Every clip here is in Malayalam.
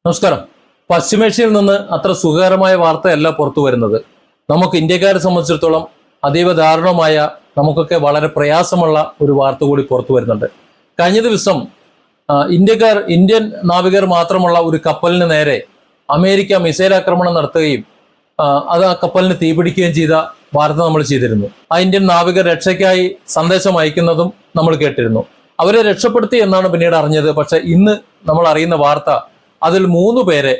നമസ്കാരം. പശ്ചിമേഷ്യയിൽ നിന്ന് അത്ര സുഖകരമായ വാർത്തയല്ല പുറത്തു വരുന്നത്. നമുക്ക് ഇന്ത്യക്കാരെ സംബന്ധിച്ചിടത്തോളം അതീവ ദാരുണമായ, നമുക്കൊക്കെ വളരെ പ്രയാസമുള്ള ഒരു വാർത്ത കൂടി പുറത്തു വരുന്നുണ്ട്. കഴിഞ്ഞ ദിവസം ഇന്ത്യൻ നാവികർ മാത്രമുള്ള ഒരു കപ്പലിന് നേരെ അമേരിക്ക മിസൈൽ ആക്രമണം നടത്തുകയും അത് ആ കപ്പലിന് തീപിടിക്കുകയും ചെയ്ത വാർത്ത നമ്മൾ ചെയ്തിരുന്നു. ആ ഇന്ത്യൻ നാവികർ രക്ഷയ്ക്കായി സന്ദേശം അയക്കുന്നതും നമ്മൾ കേട്ടിരുന്നു. അവരെ രക്ഷപ്പെടുത്തി എന്നാണ് പിന്നീട് അറിഞ്ഞത്. പക്ഷെ ഇന്ന് നമ്മൾ അറിയുന്ന വാർത്ത, അതിൽ 3 പേരെ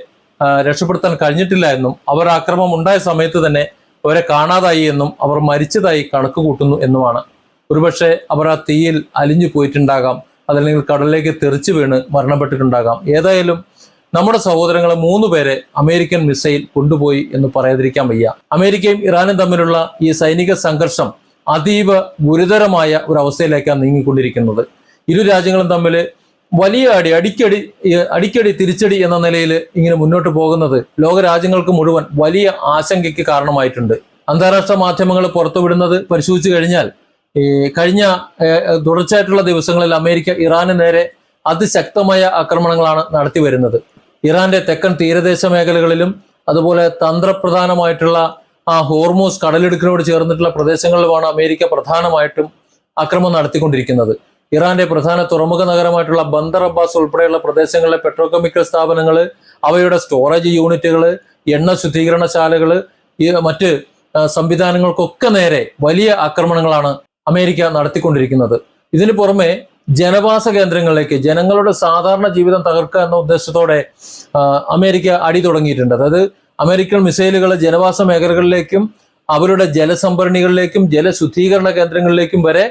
രക്ഷപ്പെടുത്താൻ കഴിഞ്ഞിട്ടില്ല എന്നും അവർ ആക്രമണം ഉണ്ടായ സമയത്ത് തന്നെ അവരെ കാണാതായി എന്നും അവർ മരിച്ചതായി കണക്ക് കൂട്ടുന്നു എന്നുമാണ്. ഒരുപക്ഷെ അവർ ആ തീയിൽ അലിഞ്ഞു പോയിട്ടുണ്ടാകാം, അതല്ലെങ്കിൽ കടലിലേക്ക് തെറിച്ചു വീണ് മരണപ്പെട്ടിട്ടുണ്ടാകാം. ഏതായാലും നമ്മുടെ സഹോദരങ്ങളെ 3 പേരെ അമേരിക്കൻ മിസൈൽ കൊണ്ടുപോയി എന്ന് പറയാതിരിക്കാൻ വയ്യ. അമേരിക്കയും ഇറാനും തമ്മിലുള്ള ഈ സൈനിക സംഘർഷം അതീവ ഗുരുതരമായ ഒരു അവസ്ഥയിലേക്കാണ് നീങ്ങിക്കൊണ്ടിരിക്കുന്നത്. ഇരു രാജ്യങ്ങളും തമ്മിൽ വലിയ അടിക്കടി തിരിച്ചടി എന്ന നിലയിൽ ഇങ്ങനെ മുന്നോട്ട് പോകുന്നത് ലോകരാജ്യങ്ങൾക്ക് മുഴുവൻ വലിയ ആശങ്കയ്ക്ക് കാരണമായിട്ടുണ്ട്. അന്താരാഷ്ട്ര മാധ്യമങ്ങൾ പുറത്തുവിടുന്നത് പരിശോധിച്ചു കഴിഞ്ഞാൽ കഴിഞ്ഞ തുടർച്ചയായിട്ടുള്ള ദിവസങ്ങളിൽ അമേരിക്ക ഇറാന് നേരെ അതിശക്തമായ ആക്രമണങ്ങളാണ് നടത്തി വരുന്നത്. ഇറാന്റെ തെക്കൻ തീരദേശ മേഖലകളിലും അതുപോലെ തന്ത്രപ്രധാനമായിട്ടുള്ള ഹോർമൂസ് കടലിടുക്കിനോട് ചേർന്നിട്ടുള്ള പ്രദേശങ്ങളിലുമാണ് അമേരിക്ക പ്രധാനമായിട്ടും ആക്രമണം നടത്തിക്കൊണ്ടിരിക്കുന്നത്. ഇറാന്റെ പ്രധാന തുറമുഖ നഗരമായിട്ടുള്ള ബന്ദർ അബ്ബാസ് ഉൾപ്പെടെയുള്ള പ്രദേശങ്ങളിലെ പെട്രോകെമിക്കൽ സ്ഥാപനങ്ങൾ, അവയുടെ സ്റ്റോറേജ് യൂണിറ്റുകൾ, എണ്ണ ശുദ്ധീകരണശാലകൾ, മറ്റ് സംവിധാനങ്ങൾക്കൊക്കെ നേരെ വലിയ ആക്രമണങ്ങളാണ് അമേരിക്ക നടത്തിക്കൊണ്ടിരിക്കുന്നത്. ഇതിനു പുറമെ ജനവാസ കേന്ദ്രങ്ങളിലേക്ക്, ജനങ്ങളുടെ സാധാരണ ജീവിതം തകർക്കുക എന്ന ഉദ്ദേശത്തോടെ അമേരിക്ക അടി തുടങ്ങിയിട്ടുണ്ട്. അതായത് അമേരിക്കൻ മിസൈലുകൾ ജനവാസ മേഖലകളിലേക്കും അവരുടെ ജലസംഭരണികളിലേക്കും ജലശുദ്ധീകരണ കേന്ദ്രങ്ങളിലേക്കും വരെ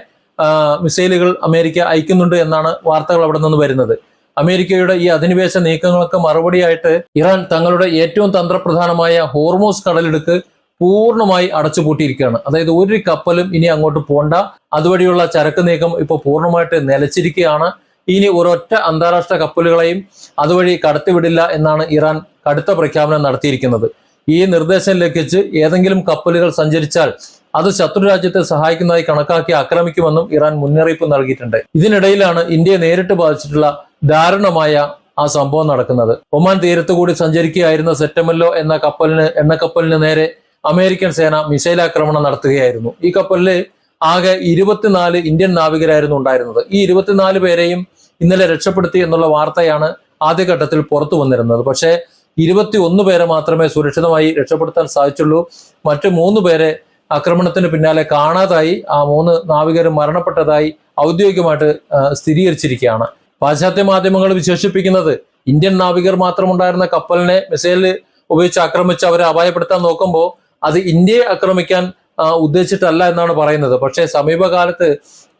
മിസൈലുകൾ അമേരിക്ക അയക്കുന്നുണ്ട് എന്നാണ് വാർത്തകൾ അവിടെ നിന്ന് വരുന്നത്. അമേരിക്കയുടെ ഈ അധിനിവേശ നീക്കങ്ങൾക്ക് മറുപടിയായിട്ട് ഇറാൻ തങ്ങളുടെ ഏറ്റവും തന്ത്രപ്രധാനമായ ഹോർമൂസ് കടലിടുക്ക് പൂർണ്ണമായി അടച്ചുപൂട്ടിയിരിക്കുകയാണ്. അതായത് ഒരു കപ്പലും ഇനി അങ്ങോട്ട് പോണ്ട, അതുവഴിയുള്ള ചരക്ക് നീക്കം ഇപ്പോൾ പൂർണ്ണമായിട്ട് നിലച്ചിരിക്കുകയാണ്. ഇനി ഒരൊറ്റ അന്താരാഷ്ട്ര കപ്പലുകളെയും അതുവഴി കടത്തിവിടില്ല എന്നാണ് ഇറാൻ കടുത്ത പ്രഖ്യാപനം നടത്തിയിരിക്കുന്നത്. ഈ നിർദ്ദേശം ലംഘിച്ച് ഏതെങ്കിലും കപ്പലുകൾ സഞ്ചരിച്ചാൽ അത് ശത്രുരാജ്യത്തെ സഹായിക്കുന്നതായി കണക്കാക്കി ആക്രമിക്കുമെന്നും ഇറാൻ മുന്നറിയിപ്പ് നൽകിയിട്ടുണ്ട്. ഇതിനിടയിലാണ് ഇന്ത്യയെ നേരിട്ട് ബാധിച്ചിട്ടുള്ള ദാരുണമായ ആ സംഭവം നടക്കുന്നത്. ഒമാൻ തീരത്തുകൂടി സഞ്ചരിക്കുകയായിരുന്ന സെറ്റമല്ലോ എന്ന എണ്ണക്കപ്പലിന് നേരെ അമേരിക്കൻ സേന മിസൈൽ ആക്രമണം നടത്തുകയായിരുന്നു. ഈ കപ്പലില് ആകെ 24 ഇന്ത്യൻ നാവികരായിരുന്നു ഉണ്ടായിരുന്നത്. ഈ 24 പേരെയും ഇന്നലെ രക്ഷപ്പെടുത്തി എന്നുള്ള വാർത്തയാണ് ആദ്യഘട്ടത്തിൽ പുറത്തു വന്നിരുന്നത്. പക്ഷേ 21 പേരെ മാത്രമേ സുരക്ഷിതമായി രക്ഷപ്പെടുത്താൻ സാധിച്ചുള്ളൂ. മറ്റു 3 പേരെ ആക്രമണത്തിന് പിന്നാലെ കാണാതായി. ആ 3 നാവികരും മരണപ്പെട്ടതായി ഔദ്യോഗികമായിട്ട് സ്ഥിരീകരിച്ചിരിക്കുകയാണ്. പാശ്ചാത്യ മാധ്യമങ്ങൾ വിശേഷിപ്പിക്കുന്നത് ഇന്ത്യൻ നാവികർ മാത്രമുണ്ടായിരുന്ന കപ്പലിനെ മിസൈൽ ഉപയോഗിച്ച് ആക്രമിച്ച് അവരെ അപായപ്പെടുത്താൻ നോക്കുമ്പോൾ അത് ഇന്ത്യയെ ആക്രമിക്കാൻ ഉദ്ദേശിച്ചിട്ടല്ല എന്നാണ് പറയുന്നത്. പക്ഷേ സമീപകാലത്ത്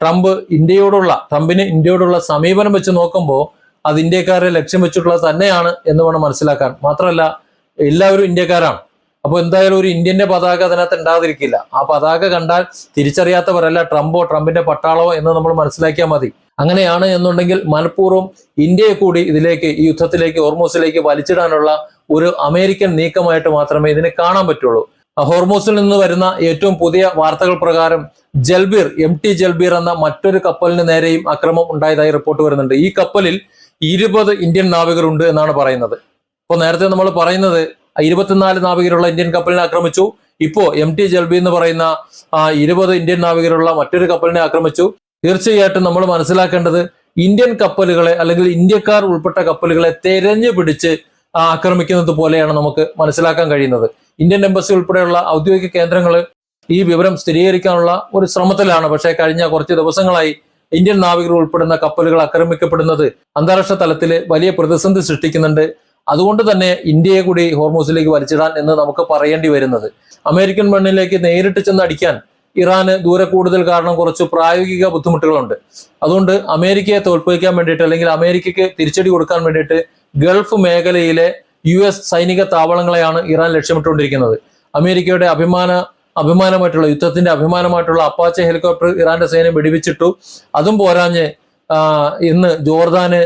ട്രംപിന് ഇന്ത്യയോടുള്ള സമീപനം വെച്ച് നോക്കുമ്പോൾ അത് ഇന്ത്യക്കാരെ ലക്ഷ്യം വെച്ചിട്ടുള്ളത് തന്നെയാണ് എന്ന് വേണം മനസ്സിലാക്കാൻ. മാത്രമല്ല, എല്ലാവരും ഇന്ത്യക്കാരാണ്. അപ്പോൾ എന്തായാലും ഒരു ഇന്ത്യന്റെ പതാക അതിനകത്ത് ഉണ്ടാതിരിക്കില്ല. ആ പതാക കണ്ടാൽ തിരിച്ചറിയാത്തവരല്ല ട്രംപിന്റെ പട്ടാളമോ എന്ന് നമ്മൾ മനസ്സിലാക്കിയാൽ മതി. അങ്ങനെയാണ് എന്നുണ്ടെങ്കിൽ മനഃപൂർവ്വം ഇന്ത്യയെ കൂടി ഈ യുദ്ധത്തിലേക്ക്, ഹോർമൂസിലേക്ക് വലിച്ചിടാനുള്ള ഒരു അമേരിക്കൻ നീക്കമായിട്ട് മാത്രമേ ഇതിനെ കാണാൻ പറ്റുള്ളൂ. ഹോർമൂസിൽ നിന്ന് വരുന്ന ഏറ്റവും പുതിയ വാർത്തകൾ പ്രകാരം MT ജൽബീർ എന്ന മറ്റൊരു കപ്പലിന് നേരെയും ആക്രമണം ഉണ്ടായതായി റിപ്പോർട്ട് വരുന്നുണ്ട്. ഈ കപ്പലിൽ 20 ഇന്ത്യൻ നാവികരുണ്ട് എന്നാണ് പറയുന്നത്. ഇപ്പോൾ നേരത്തെ നമ്മൾ പറയുന്നത് 24 നാവികരുള്ള ഇന്ത്യൻ കപ്പലിനെ ആക്രമിച്ചു. ഇപ്പോ MT ജൽബി എന്ന് പറയുന്ന 20 ഇന്ത്യൻ നാവികരുള്ള മറ്റൊരു കപ്പലിനെ ആക്രമിച്ചു. തീർച്ചയായിട്ടും നമ്മൾ മനസ്സിലാക്കേണ്ടത് ഇന്ത്യൻ കപ്പലുകളെ, അല്ലെങ്കിൽ ഇന്ത്യക്കാർ ഉൾപ്പെട്ട കപ്പലുകളെ തെരഞ്ഞു പിടിച്ച് ആക്രമിക്കുന്നത് പോലെയാണ് നമുക്ക് മനസ്സിലാക്കാൻ കഴിയുന്നത്. ഇന്ത്യൻ എംബസി ഉൾപ്പെടെയുള്ള ഔദ്യോഗിക കേന്ദ്രങ്ങൾ ഈ വിവരം സ്ഥിരീകരിക്കാനുള്ള ഒരു ശ്രമത്തിലാണ്. പക്ഷേ കഴിഞ്ഞ കുറച്ച് ദിവസങ്ങളായി ഇന്ത്യൻ നാവികർ ഉൾപ്പെടുന്ന കപ്പലുകൾ ആക്രമിക്കപ്പെടുന്നത് അന്താരാഷ്ട്ര തലത്തിൽ വലിയ പ്രതിസന്ധി സൃഷ്ടിക്കുന്നുണ്ട്. അതുകൊണ്ട് തന്നെ ഇന്ത്യയെ കൂടി ഹോർമൂസിലേക്ക് വലിച്ചിടാൻ എന്ന് നമുക്ക് പറയേണ്ടി വരുന്നത്. അമേരിക്കൻ മണ്ണിലേക്ക് നേരിട്ട് ചെന്ന് അടിക്കാൻ ഇറാന് ദൂരെ കൂടുതൽ കാരണം കുറച്ച് പ്രായോഗിക ബുദ്ധിമുട്ടുകളുണ്ട്. അതുകൊണ്ട് അമേരിക്കയെ തോൽപ്പിക്കാൻ വേണ്ടിയിട്ട്, അല്ലെങ്കിൽ അമേരിക്കയ്ക്ക് തിരിച്ചടി കൊടുക്കാൻ വേണ്ടിയിട്ട് ഗൾഫ് മേഖലയിലെ US സൈനിക താവളങ്ങളെയാണ് ഇറാൻ ലക്ഷ്യമിട്ടുകൊണ്ടിരിക്കുന്നത്. അമേരിക്കയുടെ അഭിമാനമായിട്ടുള്ള യുദ്ധത്തിന്റെ അഭിമാനമായിട്ടുള്ള അപ്പാച്ചെ ഹെലികോപ്റ്റർ ഇറാന്റെ സൈന്യം വെടിവെച്ചിട്ടു. അതും പോരാഞ്ഞ് ഇന്ന് ജോർദാന്,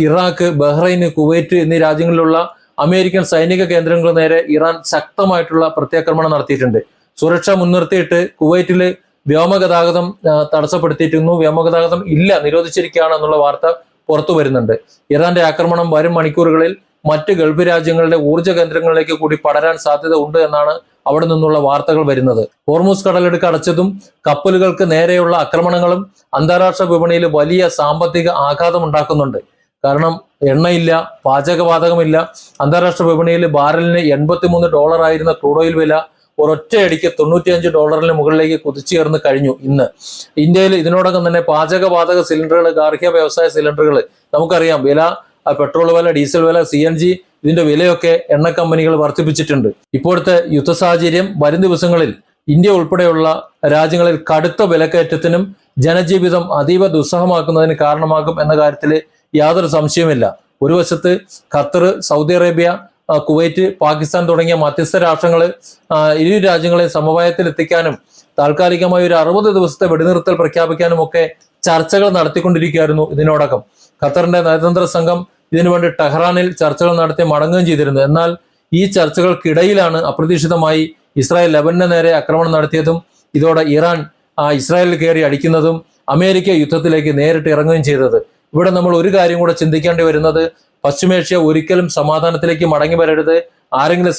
ഇറാഖ്, ബഹ്റൈൻ, കുവൈറ്റ് എന്നീ രാജ്യങ്ങളിലുള്ള അമേരിക്കൻ സൈനിക കേന്ദ്രങ്ങൾ നേരെ ഇറാൻ ശക്തമായിട്ടുള്ള പ്രത്യാക്രമണം നടത്തിയിട്ടുണ്ട്. സുരക്ഷ മുൻനിർത്തിയിട്ട് കുവൈറ്റില് വ്യോമഗതാഗതം തടസ്സപ്പെടുത്തിയിരുന്നു. വ്യോമഗതാഗതം നിരോധിച്ചിരിക്കുകയാണ് എന്നുള്ള വാർത്ത പുറത്തു വരുന്നുണ്ട്. ഇറാന്റെ ആക്രമണം വരും മണിക്കൂറുകളിൽ മറ്റ് ഗൾഫ് രാജ്യങ്ങളുടെ ഊർജ്ജ കേന്ദ്രങ്ങളിലേക്ക് കൂടി പടരാൻ സാധ്യത ഉണ്ട് എന്നാണ് അവിടെ നിന്നുള്ള വാർത്തകൾ വരുന്നത്. ഹോർമൂസ് കടലിടുക്ക് അടച്ചതും കപ്പലുകൾക്ക് നേരെയുള്ള ആക്രമണങ്ങളും അന്താരാഷ്ട്ര വിപണിയിൽ വലിയ സാമ്പത്തിക ആഘാതം ഉണ്ടാക്കുന്നുണ്ട്. കാരണം എണ്ണയില്ല, പാചകവാതകമില്ല. അന്താരാഷ്ട്ര വിപണിയിൽ ബാരലിന് $83 ആയിരുന്ന ക്രൂഡ് ഓയിൽ വില ഒരൊറ്റയടിക്ക് $95 മുകളിലേക്ക് കുതിച്ചുയർന്ന് കഴിഞ്ഞു. ഇന്ന് ഇന്ത്യയിൽ ഇതിനോടകം തന്നെ പാചകവാതക സിലിണ്ടറുകൾ, ഗാർഹിക വ്യവസായ സിലിണ്ടറുകൾ, നമുക്കറിയാം വില, പെട്രോൾ വില, ഡീസൽ വില, CNG ഇതിന്റെ വിലയൊക്കെ എണ്ണ കമ്പനികൾ വർദ്ധിപ്പിച്ചിട്ടുണ്ട്. ഇപ്പോഴത്തെ യുദ്ധ സാഹചര്യം വരും ദിവസങ്ങളിൽ ഇന്ത്യ ഉൾപ്പെടെയുള്ള രാജ്യങ്ങളിൽ കടുത്ത വിലക്കയറ്റത്തിനും ജനജീവിതം അതീവ ദുസ്സഹമാക്കുന്നതിന് കാരണമാകും എന്ന കാര്യത്തിൽ യാതൊരു സംശയവുമില്ല. ഒരു വശത്ത് Qatar, Saudi Arabia, Kuwait, Pakistan തുടങ്ങിയ മധ്യസ്ഥ രാഷ്ട്രങ്ങൾ ഇരു രാജ്യങ്ങളെ സമവായത്തിൽ എത്തിക്കാനും താൽക്കാലികമായി ഒരു 60 ദിവസത്തെ വെടിനിർത്തൽ പ്രഖ്യാപിക്കാനും ഒക്കെ ചർച്ചകൾ നടത്തിക്കൊണ്ടിരിക്കുകയായിരുന്നു. ഇതിനോടകം ഖത്തറിന്റെ നയതന്ത്ര സംഘം ഇതിനുവേണ്ടി ടെഹ്റാനിൽ ചർച്ചകൾ നടത്തി മടങ്ങുകയും ചെയ്തിരുന്നു. എന്നാൽ ഈ ചർച്ചകൾക്കിടയിലാണ് അപ്രതീക്ഷിതമായി ഇസ്രായേൽ ലെബനന് നേരെ ആക്രമണം നടത്തിയതും ഇതോടെ ഇറാൻ ഇസ്രായേലിൽ കയറി അടിക്കുന്നതും അമേരിക്ക യുദ്ധത്തിലേക്ക് നേരിട്ട് ഇറങ്ങുകയും ചെയ്തത്. ഇവിടെ നമ്മൾ ഒരു കാര്യം കൂടെ ചിന്തിക്കേണ്ടി വരുന്നത്, പശ്ചിമേഷ്യ ഒരിക്കലും സമാധാനത്തിലേക്ക് മടങ്ങി വരരുത്. ആരെങ്കിലും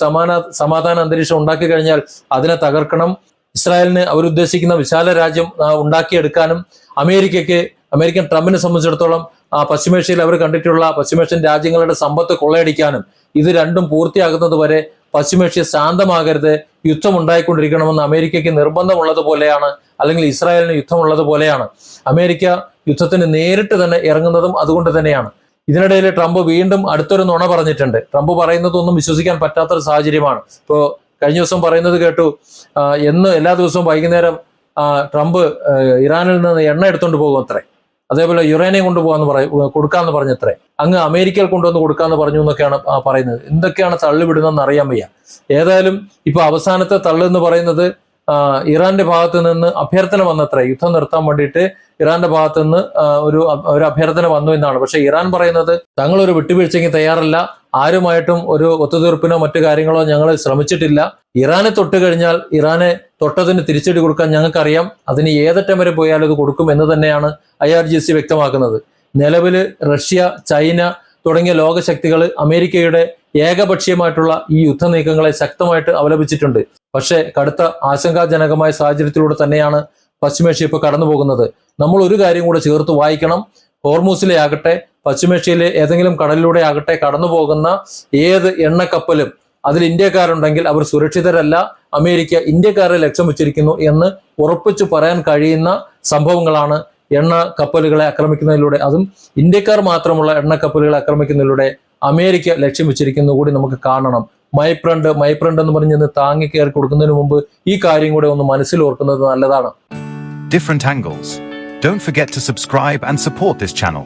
സമാധാന അന്തരീക്ഷം ഉണ്ടാക്കി കഴിഞ്ഞാൽ അതിനെ തകർക്കണം. ഇസ്രായേലിന് അവരുദ്ദേശിക്കുന്ന വിശാല രാജ്യം ഉണ്ടാക്കിയെടുക്കാനും അമേരിക്കൻ ട്രംപിനെ സംബന്ധിച്ചിടത്തോളം പശ്ചിമേഷ്യയിൽ അവർ കണ്ടിട്ടുള്ള പശ്ചിമേഷ്യൻ രാജ്യങ്ങളുടെ സമ്പത്ത് കൊള്ളയടിക്കാനും, ഇത് രണ്ടും പൂർത്തിയാകുന്നത് വരെ പശ്ചിമേഷ്യ ശാന്തമാകരുത്, യുദ്ധം ഉണ്ടായിക്കൊണ്ടിരിക്കണമെന്ന് അമേരിക്കയ്ക്ക് നിർബന്ധമുള്ളത് പോലെയാണ്, അല്ലെങ്കിൽ ഇസ്രായേലിന് യുദ്ധമുള്ളത് പോലെയാണ്. അമേരിക്ക യുദ്ധത്തിന് നേരിട്ട് തന്നെ ഇറങ്ങുന്നതും അതുകൊണ്ട് തന്നെയാണ്. ഇതിനിടയിൽ ട്രംപ് വീണ്ടും അടുത്തൊരു നുണ പറഞ്ഞിട്ടുണ്ട്. ട്രംപ് പറയുന്നതൊന്നും വിശ്വസിക്കാൻ പറ്റാത്തൊരു സാഹചര്യമാണ്. ഇപ്പോൾ കഴിഞ്ഞ ദിവസം പറയുന്നത് കേട്ടു, എല്ലാ ദിവസവും വൈകുന്നേരം ട്രംപ് ഇറാനിൽ നിന്ന് എണ്ണ എടുത്തുകൊണ്ട് പോകും അത്രേ, അതേപോലെ യുറേനിയം കൊടുക്കാന്ന് പറഞ്ഞത്രേ, അങ്ങ് അമേരിക്കയിൽ കൊണ്ടുവന്ന് കൊടുക്കാന്ന് പറഞ്ഞു എന്നൊക്കെയാണ് പറയുന്നത്. എന്തൊക്കെയാണ് തള്ളിവിടുന്നതെന്ന് അറിയാൻ വയ്യ. ഏതായാലും ഇപ്പൊ അവസാനത്തെ തള്ളു എന്ന് പറയുന്നത് ഇറാന്റെ ഭാഗത്ത് നിന്ന് അഭ്യർത്ഥന വന്നത്രേ, യുദ്ധം നിർത്താൻ വേണ്ടിയിട്ട് ഇറാന്റെ ഭാഗത്ത് നിന്ന് ഒരു അഭ്യർത്ഥന വന്നു എന്നാണ്. പക്ഷെ ഇറാൻ പറയുന്നത് തങ്ങളൊരു വിട്ടുവീഴ്ചയ്ക്ക് തയ്യാറല്ല, ആരുമായിട്ടും ഒരു ഒത്തുതീർപ്പിനോ മറ്റു കാര്യങ്ങളോ ഞങ്ങൾ ശ്രമിച്ചിട്ടില്ല. ഇറാനെ തൊട്ട് കഴിഞ്ഞാൽ ഇറാനെ തൊട്ടതിന് തിരിച്ചടി കൊടുക്കാൻ ഞങ്ങൾക്കറിയാം, അതിന് ഏതറ്റം വരെ പോയാലും അത് കൊടുക്കും എന്ന് തന്നെയാണ് IRGC വ്യക്തമാക്കുന്നത്. നിലവിൽ റഷ്യ, ചൈന തുടങ്ങിയ ലോകശക്തികൾ അമേരിക്കയുടെ ഏകപക്ഷീയമായിട്ടുള്ള ഈ യുദ്ധ നീക്കങ്ങളെ ശക്തമായിട്ട് അപലപിച്ചിട്ടുണ്ട്. പക്ഷേ കടുത്ത ആശങ്കാജനകമായ സാഹചര്യത്തിലൂടെ തന്നെയാണ് പശ്ചിമേഷ്യ ഇപ്പോൾ കടന്നു പോകുന്നത്. നമ്മൾ ഒരു കാര്യം കൂടെ ചേർത്ത് വായിക്കണം. ഹോർമൂസിലെ ആകട്ടെ, പശ്ചിമേഷ്യയിലെ ഏതെങ്കിലും കടലിലൂടെ ആകട്ടെ കടന്നു പോകുന്ന ഏത് എണ്ണക്കപ്പലും അതിൽ ഇന്ത്യക്കാരുണ്ടെങ്കിൽ അവർ സുരക്ഷിതരല്ല, അമേരിക്ക ഇന്ത്യക്കാരെ ലക്ഷ്യം വെച്ചിരിക്കുന്നു എന്ന് ഉറപ്പിച്ചു പറയാൻ കഴിയുന്ന സംഭവങ്ങളാണ് എണ്ണ കപ്പലുകളെ ആക്രമിക്കുന്നതിലൂടെ, അതും ഇന്ത്യക്കാർ മാത്രമുള്ള എണ്ണക്കപ്പലുകളെ ആക്രമിക്കുന്നതിലൂടെ അമേരിക്ക ലക്ഷ്യം വെച്ചിരിക്കുന്നത് കൂടി നമുക്ക് കാണണം. മൈപ്രണ്ട് എന്ന് പറഞ്ഞ് താങ്ങി കയറി കൊടുക്കുന്നതിന് മുമ്പ് ഈ കാര്യം കൂടെ ഒന്ന് മനസ്സിൽ ഓർക്കുന്നത് നല്ലതാണ്. Different angles. Don't forget to subscribe and support this channel.